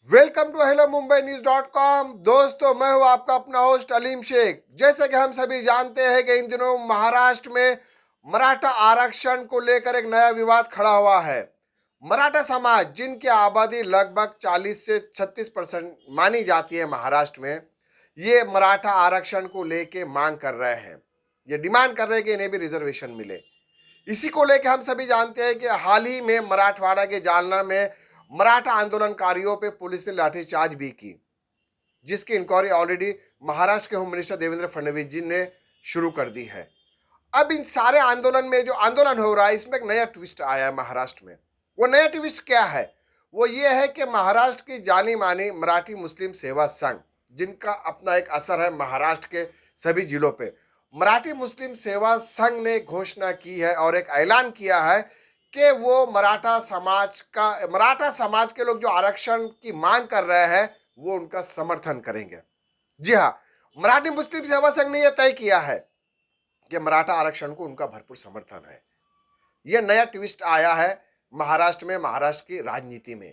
Welcome to hello Mumbai news .com। दोस्तों, मैं हूं आपका अपना होस्ट अलीम शेख। जैसे कि हम सभी जानते हैं कि इन दिनों महाराष्ट्र में मराठा आरक्षण को लेकर एक नया विवाद खड़ा हुआ है। मराठा समाज, जिनकी आबादी लगभग 40 से 36% मानी जाती है महाराष्ट्र में, ये मराठा आरक्षण को लेके मांग कर रहे हैं। ये डिमांड कर रहे हैं कि इन्हें भी रिजर्वेशन मिले। इसी को लेकर हम सभी जानते हैं कि हाल ही में मराठवाड़ा के जालना में मराठा आंदोलनकारियों पे पुलिस ने लाठीचार्ज भी की, जिसकी इंक्वायरी ऑलरेडी महाराष्ट्र के होम मिनिस्टर देवेंद्र फडणवीस जी ने शुरू कर दी है। अब इन सारे आंदोलन में जो आंदोलन हो रहा है, इसमें एक नया ट्विस्ट आया है महाराष्ट्र में। वो नया ट्विस्ट क्या है? वो ये है कि महाराष्ट्र की जानी मानी मराठी मुस्लिम सेवा संघ, जिनका अपना एक असर है महाराष्ट्र के सभी जिलों पे, मराठी मुस्लिम सेवा संघ ने घोषणा की है और एक ऐलान किया है कि वो मराठा समाज के लोग जो आरक्षण की मांग कर रहे हैं, वो उनका समर्थन करेंगे। जी हाँ, मराठी मुस्लिम सेवा संघ ने यह तय किया है कि मराठा आरक्षण को उनका भरपूर समर्थन है। यह नया ट्विस्ट आया है महाराष्ट्र में, महाराष्ट्र की राजनीति में।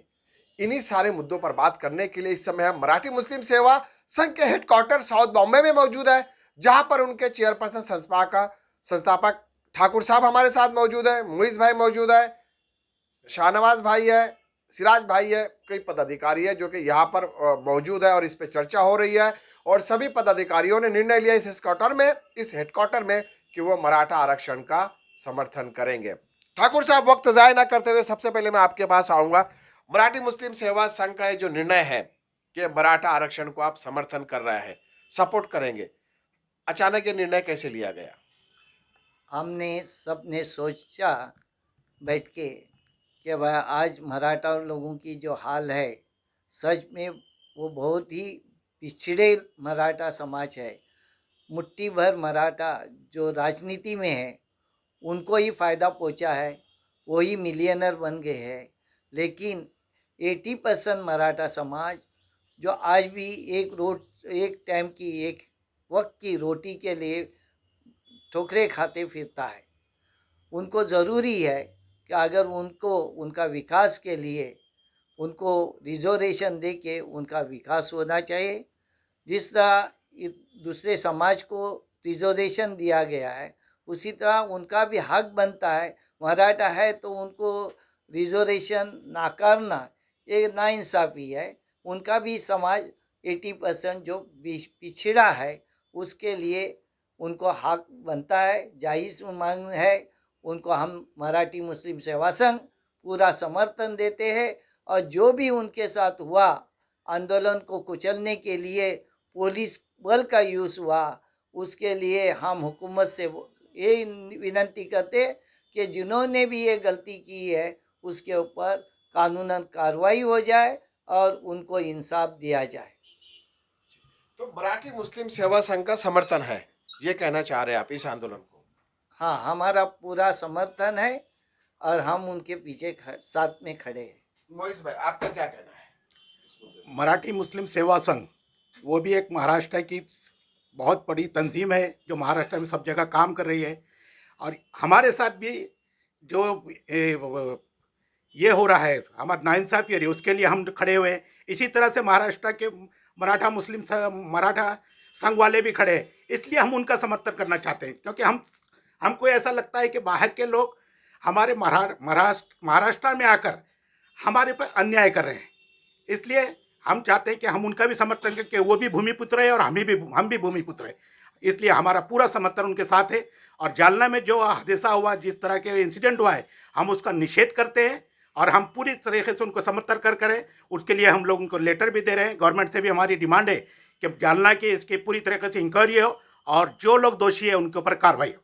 इन्हीं सारे मुद्दों पर बात करने के लिए इस समय हम मराठी मुस्लिम सेवा संघ के हेडक्वार्टर साउथ बॉम्बे में मौजूद है, जहां पर उनके चेयरपर्सन संस्थापक ठाकुर साहब हमारे साथ मौजूद है, मुइज भाई मौजूद है, शाहनवाज भाई है, सिराज भाई है, कई पदाधिकारी है जो कि यहाँ पर मौजूद है और इस पर चर्चा हो रही है। और सभी पदाधिकारियों ने निर्णय लिया इस हेडक्वार्टर में कि वो मराठा आरक्षण का समर्थन करेंगे। ठाकुर साहब, वक्त जाया ना करते हुए सबसे पहले मैं आपके पास आऊंगा। मराठी मुस्लिम सेवा संघ का ये जो निर्णय है कि मराठा आरक्षण को आप समर्थन कर रहे हैं, सपोर्ट करेंगे, अचानक ये निर्णय कैसे लिया गया? हमने सबने सोचा बैठ के कि भाई आज मराठा लोगों की जो हाल है, सच में वो बहुत ही पिछड़े मराठा समाज है। मुट्ठी भर मराठा जो राजनीति में है, उनको ही फ़ायदा पहुंचा है, वही मिलियनर बन गए हैं। लेकिन 80% मराठा समाज जो आज भी एक टाइम की, एक वक्त की रोटी के लिए ठोकरे खाते फिरता है। उनको ज़रूरी है कि अगर उनको उनका विकास के लिए उनको रिजर्वेशन दे के उनका विकास होना चाहिए। जिस तरह दूसरे समाज को रिजर्वेशन दिया गया है, उसी तरह उनका भी हक बनता है। मराठा है तो उनको रिजर्वेशन नाकारना ये नाइंसाफ़ी है। उनका भी समाज 80% जो पिछड़ा है, उसके लिए उनको हक बनता है, जायज़ मांग है। उनको हम मराठी मुस्लिम सेवा संघ पूरा समर्थन देते हैं। और जो भी उनके साथ हुआ, आंदोलन को कुचलने के लिए पुलिस बल का यूज़ हुआ, उसके लिए हम हुकूमत से ये विनती करते कि जिन्होंने भी ये गलती की है, उसके ऊपर कानूनन कार्रवाई हो जाए और उनको इंसाफ दिया जाए। तो मराठी मुस्लिम सेवा संघ का समर्थन है, ये कहना चाह रहे हैं आप इस आंदोलन को? हाँ, हमारा पूरा समर्थन है और हम उनके पीछे साथ में खड़े हैं। मोइज भाई, आपका क्या कहना है? मराठी मुस्लिम सेवा संघ वो भी एक महाराष्ट्र की बहुत बड़ी तंजीम है जो महाराष्ट्र में सब जगह काम कर रही है। और हमारे साथ भी जो ये हो रहा है, हमारा नाइंसाफ़ी हो रही है, उसके लिए हम खड़े हुए हैं। इसी तरह से महाराष्ट्र के मराठा संघ वाले भी खड़े हैं। इसलिए हम उनका समर्थन करना चाहते हैं, क्योंकि हमको ऐसा लगता है कि बाहर के लोग हमारे महाराष्ट्र में आकर हमारे पर अन्याय कर रहे हैं। इसलिए हम चाहते हैं कि हम उनका भी समर्थन करें कि वो भी भूमिपुत्र है और हम भी भूमिपुत्र है। इसलिए हमारा पूरा समर्थन उनके साथ है। और जालना में जो हादसा हुआ, जिस तरह के इंसिडेंट हुआ है, हम उसका निषेध करते हैं और हम पूरी तरीके से उनको समर्थन करें। उसके लिए हम लोग उनको लेटर भी दे रहे हैं। गवर्नमेंट से भी हमारी डिमांड है कि जालना की इसकी पूरी तरीके से इंक्वायरी हो और जो लोग दोषी है उनके ऊपर कार्रवाई हो।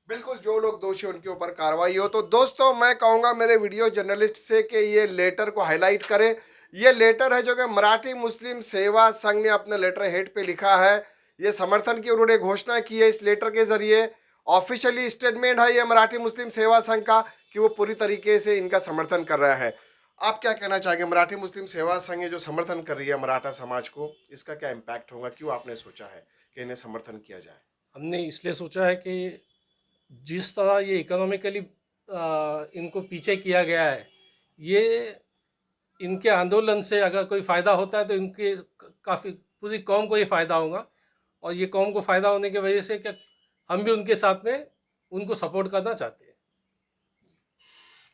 बिल्कुल, जो लोग दोषी उनके ऊपर कार्रवाई हो। तो दोस्तों, मैं कहूंगा मेरे वीडियो जर्नलिस्ट से कि ये लेटर को हाईलाइट करें। ये लेटर है जो कि मराठी मुस्लिम सेवा संघ ने अपने लेटर हेड पे लिखा है। ये समर्थन की उन्होंने घोषणा की है इस लेटर के जरिए। ऑफिशियली स्टेटमेंट है ये मराठी मुस्लिम सेवा संघ का कि वो पूरी तरीके से इनका समर्थन कर रहा है। आप क्या कहना चाहेंगे? मराठी मुस्लिम सेवा संघ जो समर्थन कर रही है मराठा समाज को, इसका क्या इम्पैक्ट होगा? क्यों आपने सोचा है कि इन्हें समर्थन किया जाए? हमने इसलिए सोचा है कि जिस तरह ये इकोनॉमिकली इनको पीछे किया गया है, ये इनके आंदोलन से अगर कोई फ़ायदा होता है तो इनके काफ़ी पूरी कौम को ये फ़ायदा होगा, और ये कौम को फ़ायदा होने की वजह से क्या हम भी उनके साथ में उनको सपोर्ट करना चाहते हैं।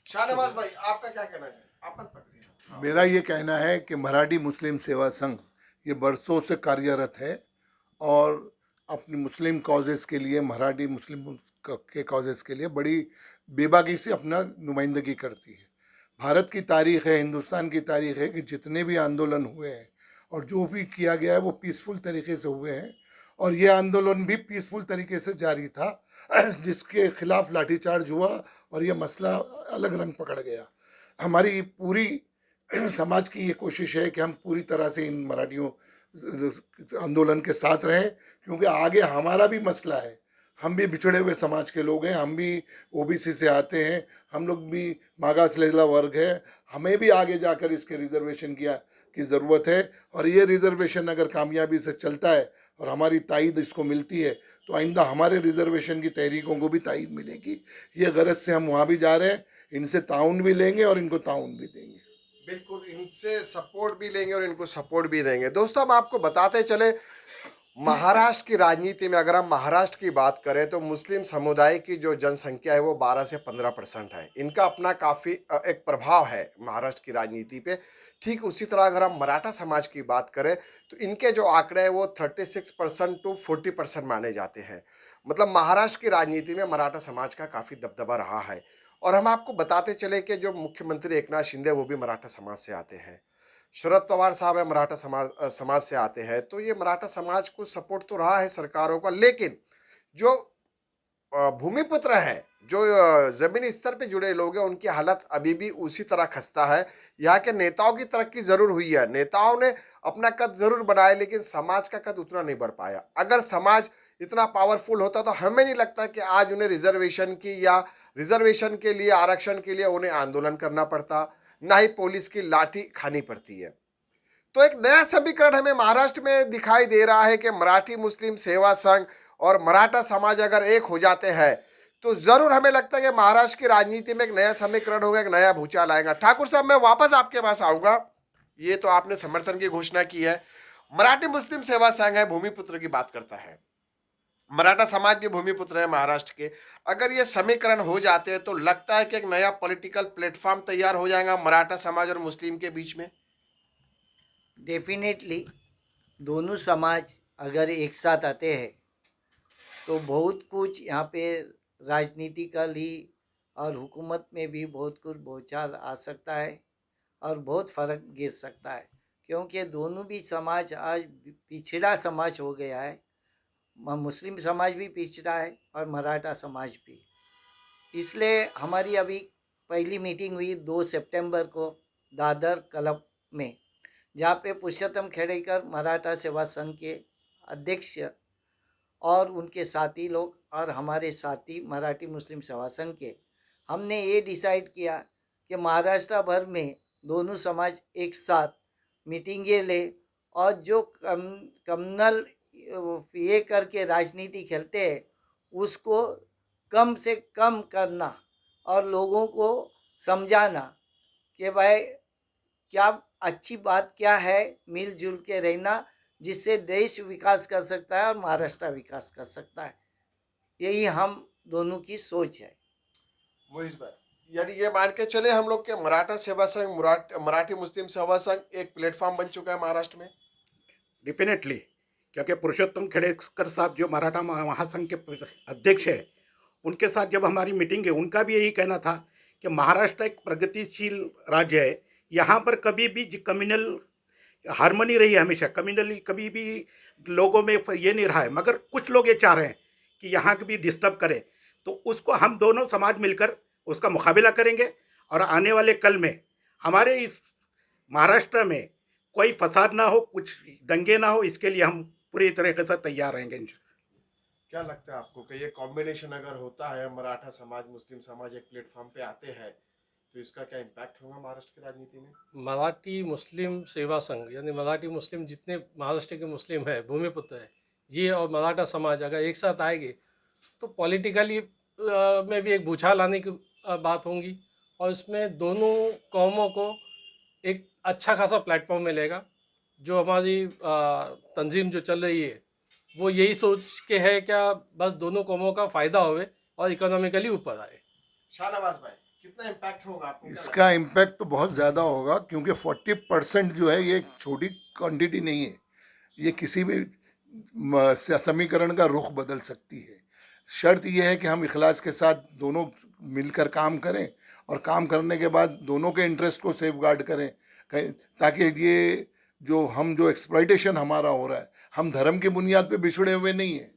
शाहनवाज भाई, आपका क्या कहना है? आप मत पकड़िए। मेरा ये कहना है कि मराठी मुस्लिम सेवा संघ ये बरसों से कार्यरत है और अपनी मुस्लिम कॉजेज़ के लिए, मराठी मुस्लिम के कॉजेज़ के लिए बड़ी बेबाकी से अपना नुमाइंदगी करती है। भारत की तारीख़ है, हिंदुस्तान की तारीख़ है कि जितने भी आंदोलन हुए हैं और जो भी किया गया है वो पीसफुल तरीके से हुए हैं, और ये आंदोलन भी पीसफुल तरीके से जारी था, जिसके खिलाफ लाठीचार्ज हुआ और ये मसला अलग रंग पकड़ गया। हमारी पूरी समाज की ये कोशिश है कि हम पूरी तरह से इन मराठियों आंदोलन के साथ रहें, क्योंकि आगे हमारा भी मसला है। हम भी बिछड़े हुए समाज के लोग हैं, हम भी ओबीसी से आते हैं, हम लोग भी मागास लेला वर्ग है, हमें भी आगे जाकर इसके रिजर्वेशन की ज़रूरत है। और ये रिजर्वेशन अगर कामयाबी से चलता है और हमारी तायद इसको मिलती है तो आइंदा हमारे रिजर्वेशन की तहरीकों को भी तायद मिलेगी। ये गरज से हम वहाँ भी जा रहे हैं, इनसे ताउन भी लेंगे और इनको ताउन भी देंगे। बिल्कुल, इनसे सपोर्ट भी लेंगे और इनको सपोर्ट भी देंगे। दोस्तों, हम आपको बताते चले, महाराष्ट्र की राजनीति में अगर हम महाराष्ट्र की बात करें तो मुस्लिम समुदाय की जो जनसंख्या है वो 12 से 15% है। इनका अपना काफ़ी एक प्रभाव है महाराष्ट्र की राजनीति पे। ठीक उसी तरह अगर हम मराठा समाज की बात करें तो इनके जो आंकड़े हैं वो 36% टू 40% माने जाते हैं। मतलब महाराष्ट्र की राजनीति में मराठा समाज का काफ़ी दबदबा रहा है। और हम आपको बताते चले कि जो मुख्यमंत्री एकनाथ शिंदे वो भी मराठा समाज से आते हैं, शरद पवार साहब है मराठा समाज से आते हैं। तो ये मराठा समाज को सपोर्ट तो रहा है सरकारों का, लेकिन जो भूमिपुत्र है, जो जमीनी स्तर पे जुड़े लोग हैं, उनकी हालत अभी भी उसी तरह खस्ता है। यहाँ के नेताओं की तरक्की जरूर हुई है, नेताओं ने अपना कद जरूर बढ़ाया, लेकिन समाज का कद उतना नहीं बढ़ पाया। अगर समाज इतना पावरफुल होता तो हमें नहीं लगता कि आज उन्हें रिजर्वेशन की या रिजर्वेशन के लिए, आरक्षण के लिए उन्हें आंदोलन करना पड़ता, ना ही पुलिस की लाठी खानी पड़ती है। तो एक नया समीकरण हमें महाराष्ट्र में दिखाई दे रहा है कि मराठी मुस्लिम सेवा संघ और मराठा समाज अगर एक हो जाते हैं तो जरूर हमें लगता है कि महाराष्ट्र की राजनीति में एक नया समीकरण होगा, एक नया भूचाल आएगा। ठाकुर साहब, मैं वापस आपके पास आऊंगा। ये तो आपने समर्थन की घोषणा की है, मराठी मुस्लिम सेवा संघ है, भूमिपुत्र की बात करता है, मराठा समाज भी भूमिपुत्र है महाराष्ट्र के। अगर ये समीकरण हो जाते हैं तो लगता है कि एक नया पॉलिटिकल प्लेटफॉर्म तैयार हो जाएगा मराठा समाज और मुस्लिम के बीच में। डेफिनेटली दोनों समाज अगर एक साथ आते हैं तो बहुत कुछ यहाँ पे राजनीतिकली और हुकूमत में भी बहुत कुछ भूचाल आ सकता है और बहुत फ़र्क गिर सकता है, क्योंकि दोनों भी समाज आज पिछड़ा समाज हो गया है। मुस्लिम समाज भी पिछड़ा है और मराठा समाज भी। इसलिए हमारी अभी पहली मीटिंग हुई 2 सितंबर को दादर क्लब में, जहाँ पे पुरुषोत्तम खेड़ेकर मराठा सेवा संघ के अध्यक्ष और उनके साथी लोग और हमारे साथी मराठी मुस्लिम सेवा संघ के, हमने ये डिसाइड किया कि महाराष्ट्र भर में दोनों समाज एक साथ मीटिंगें ले और जो कम्युनल ये करके राजनीति खेलते हैं उसको कम से कम करना और लोगों को समझाना कि भाई क्या अच्छी बात क्या है, मिलजुल के रहना, जिससे देश विकास कर सकता है और महाराष्ट्र विकास कर सकता है। यही हम दोनों की सोच है। मोहित भाई, यानी ये मान के चले हम लोग के मराठा सेवा संघ, मराठी मुस्लिम सेवा संघ एक प्लेटफॉर्म बन चुका है महाराष्ट्र में। डेफिनेटली, क्योंकि पुरुषोत्तम खेड़ेकर साहब जो मराठा महासंघ के अध्यक्ष है, उनके साथ जब हमारी मीटिंग है, उनका भी यही कहना था कि महाराष्ट्र एक प्रगतिशील राज्य है, यहाँ पर कभी भी कम्युनल हारमोनी रही है, हमेशा कम्युनली कभी भी लोगों में ये नहीं रहा है, मगर कुछ लोग ये चाह रहे हैं कि यहाँ भी डिस्टर्ब करें। तो उसको हम दोनों समाज मिलकर उसका मुकाबला करेंगे और आने वाले कल में हमारे इस महाराष्ट्र में कोई फसाद ना हो, कुछ दंगे ना हो, इसके लिए हम पूरी तरीके से तैयार रहेंगे। क्या लगता है आपको कि ये कॉम्बिनेशन अगर होता है, मराठा समाज मुस्लिम समाज एक प्लेटफॉर्म पे आते हैं, तो इसका क्या इम्पैक्ट होगा महाराष्ट्र की राजनीति में? मराठी मुस्लिम सेवा संघ यानी मराठी मुस्लिम जितने महाराष्ट्र के मुस्लिम है, भूमिपुत्र है, ये और मराठा समाज अगर एक साथ आएंगे तो पॉलिटिकली में भी एक भूचाल आने की बात होंगी, और इसमें दोनों कौमों को एक अच्छा खासा प्लेटफॉर्म मिलेगा। जो हमारी तंजीम जो चल रही है वो यही सोच के है क्या बस दोनों कौमों का फ़ायदा होवे और इकोनॉमिकली ऊपर आए। शाहनवाज भाई, कितना इम्पैक्ट होगा आपको क्या इसका इम्पैक्ट तो बहुत ज़्यादा होगा, क्योंकि 40% जो है ये एक छोटी क्वांटिटी नहीं है। ये किसी भी समीकरण का रुख बदल सकती है। शर्त यह है कि हम इखलास के साथ दोनों मिलकर काम करें, और काम करने के बाद दोनों के इंटरेस्ट को सेफगार्ड करें, ताकि ये जो एक्सप्लॉइटेशन हमारा हो रहा है, हम धर्म की बुनियाद पे बिछड़े हुए नहीं हैं,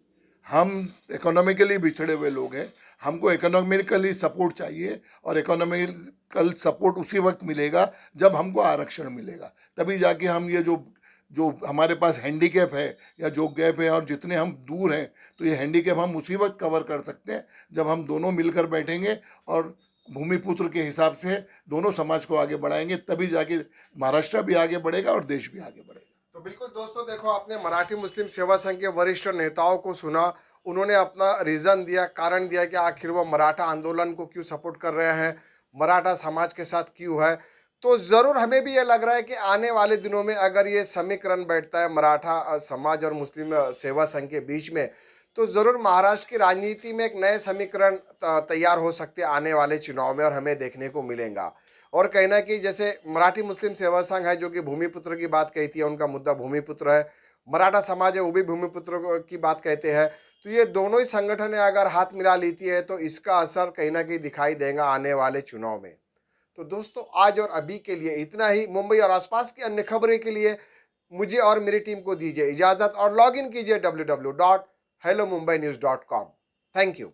हम इकोनॉमिकली बिछड़े हुए लोग हैं। हमको इकोनॉमिकली सपोर्ट चाहिए, और इकोनॉमिकल सपोर्ट उसी वक्त मिलेगा जब हमको आरक्षण मिलेगा। तभी जाके हम ये जो जो हमारे पास हैंडीकैप है या जो गैप है, और जितने हम दूर हैं, तो ये हैंडीकैप हम उसी वक्त कवर कर सकते हैं जब हम दोनों मिलकर बैठेंगे और भूमिपुत्र के हिसाब से दोनों समाज को आगे बढ़ाएंगे। तभी जाके महाराष्ट्र भी आगे बढ़ेगा और देश भी आगे बढ़ेगा। तो बिल्कुल दोस्तों, देखो आपने मराठी मुस्लिम सेवा संघ के वरिष्ठ नेताओं को सुना। उन्होंने अपना रीज़न दिया, कारण दिया कि आखिर वो मराठा आंदोलन को क्यों सपोर्ट कर रहे हैं, मराठा समाज के साथ क्यों है। तो ज़रूर हमें भी ये लग रहा है कि आने वाले दिनों में अगर ये समीकरण बैठता है मराठा समाज और मुस्लिम सेवा संघ के बीच में, तो ज़रूर महाराष्ट्र की राजनीति में एक नए समीकरण तैयार हो सकते हैं आने वाले चुनाव में, और हमें देखने को मिलेगा। और कहना कि जैसे मराठी मुस्लिम सेवा संघ है जो कि भूमिपुत्र की बात कहती है, उनका मुद्दा भूमिपुत्र है, मराठा समाज है वो भी भूमिपुत्र की बात कहते हैं। तो ये दोनों ही संगठनें अगर हाथ मिला लेती है तो इसका असर कहीं ना कहीं दिखाई देगा आने वाले चुनाव में। तो दोस्तों, आज और अभी के लिए इतना ही। मुंबई और आसपास की अन्य खबरें के लिए मुझे और मेरी टीम को दीजिए इजाज़त, और लॉग इन कीजिए www.hellomumbai.news.com। Thank you.